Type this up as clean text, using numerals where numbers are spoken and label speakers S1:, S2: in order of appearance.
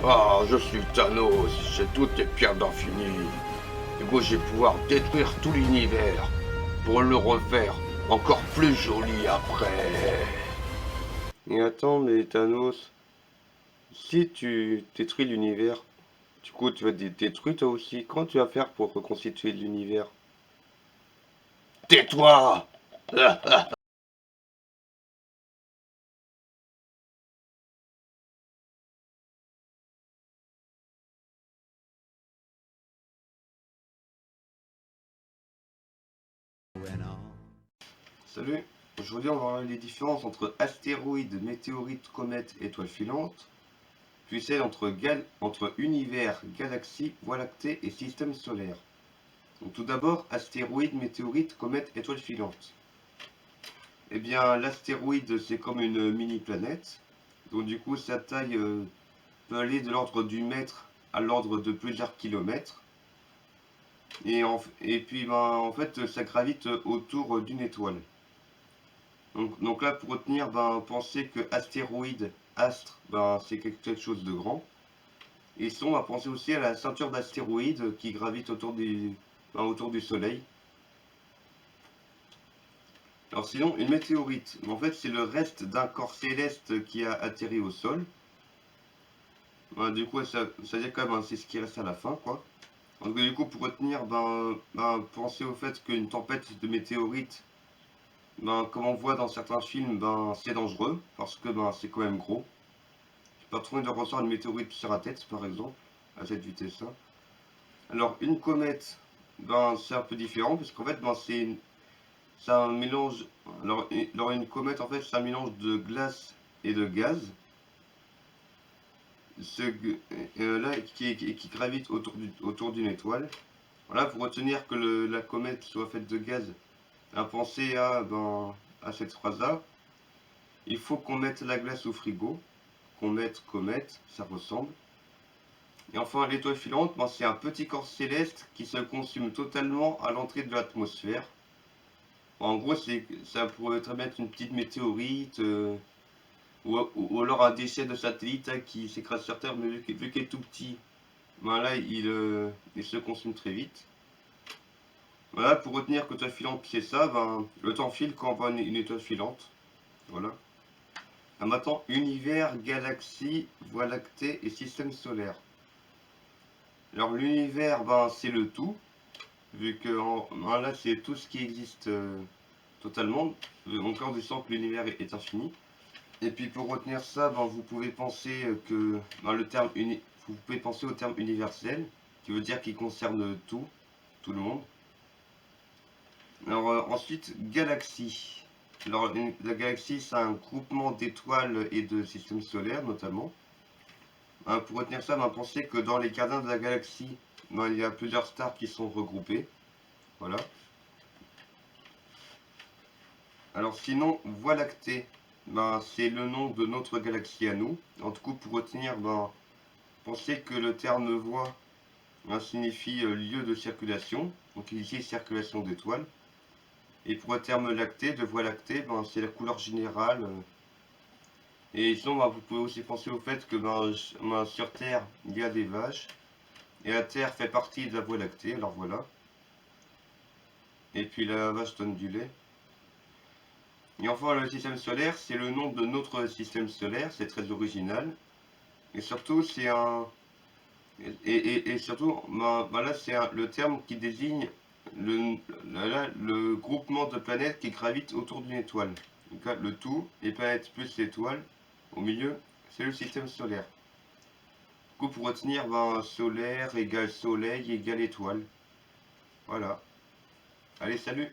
S1: Ah, je suis Thanos, j'ai toutes les pierres d'infini. Du coup, je vais pouvoir détruire tout l'univers pour le refaire encore plus joli après. Et attends, mais Thanos, si tu détruis l'univers, du coup, tu vas détruire toi aussi. Comment tu vas faire pour reconstituer l'univers? Tais-toi! Salut, aujourd'hui on va voir les différences entre astéroïdes, météorites, comètes, étoiles filantes, puis celle entre univers, galaxies, voie lactée et système solaire. Donc tout d'abord, astéroïdes, météorites, comètes, étoiles filantes. Eh bien, l'astéroïde c'est comme une mini-planète, donc du coup sa taille peut aller de l'ordre du mètre à l'ordre de plusieurs kilomètres. Et puis ben, en fait ça gravite autour d'une étoile. Donc là, pour retenir, ben, pensez que astéroïde, astre, ben, c'est quelque chose de grand. Et sinon, on va penser aussi à la ceinture d'astéroïdes qui gravite autour du Soleil. Alors sinon, une météorite, en fait, c'est le reste d'un corps céleste qui a atterri au sol. Ben, du coup, ça dire quand même, c'est ce qui reste à la fin, quoi. Donc du coup, pour retenir, pensez au fait qu'une tempête de météorites, ben, comme on voit dans certains films, ben, c'est dangereux, parce que ben, c'est quand même gros. Pas trop de recevoir une météorite sur la tête, par exemple, à cette vitesse-là. Alors, une comète, ben, c'est un peu différent, parce qu'en fait, ben, c'est un mélange. Alors, une comète, en fait, c'est un mélange de glace et de gaz. Ce, là, qui gravite autour d'une étoile. Voilà, pour retenir que la comète soit faite de gaz, à penser à cette phrase-là. Il faut qu'on mette la glace au frigo, qu'on mette comète, ça ressemble. Et enfin, l'étoile filante, ben, c'est un petit corps céleste qui se consume totalement à l'entrée de l'atmosphère. En gros, ça pourrait très bien être une petite météorite ou alors un déchet de satellite hein, qui s'écrase sur Terre, mais vu qu'il est tout petit, ben là, il se consume très vite. Voilà, pour retenir que l'étoile filante, c'est ça, ben, le temps file quand on voit une étoile filante. Voilà. Maintenant, univers, galaxie, voie lactée et système solaire. Alors, l'univers, ben, c'est le tout. Vu que là c'est tout ce qui existe totalement, donc là on descend que l'univers est infini. Et puis pour retenir ça, ben, vous pouvez penser que ben, vous pouvez penser au terme universel, qui veut dire qu'il concerne tout le monde. Alors ensuite, galaxie. Alors la galaxie c'est un groupement d'étoiles et de systèmes solaires notamment. Pour retenir ça, ben, pensez que dans les gardiens de la galaxie, ben, il y a plusieurs stars qui sont regroupées. Voilà. Alors sinon, Voie lactée, ben, c'est le nom de notre galaxie à nous. En tout cas, pour retenir, ben, pensez que le terme voie ben, signifie lieu de circulation, donc ici circulation d'étoiles. Et pour le terme lacté, de Voie lactée, ben, c'est la couleur générale. Et sinon, ben, vous pouvez aussi penser au fait que ben, sur Terre, il y a des vaches. Et la Terre fait partie de la Voie lactée, alors voilà. Et puis la vache donne du lait. Et enfin, le système solaire, c'est le nom de notre système solaire, c'est très original. Et surtout, c'est un. Et surtout, là, c'est le terme qui désigne le groupement de planètes qui gravitent autour d'une étoile. Donc là, le tout, les planètes plus l'étoile, au milieu, c'est le système solaire. Du coup, pour retenir, ben, solaire égale soleil égale étoile. Voilà. Allez, salut!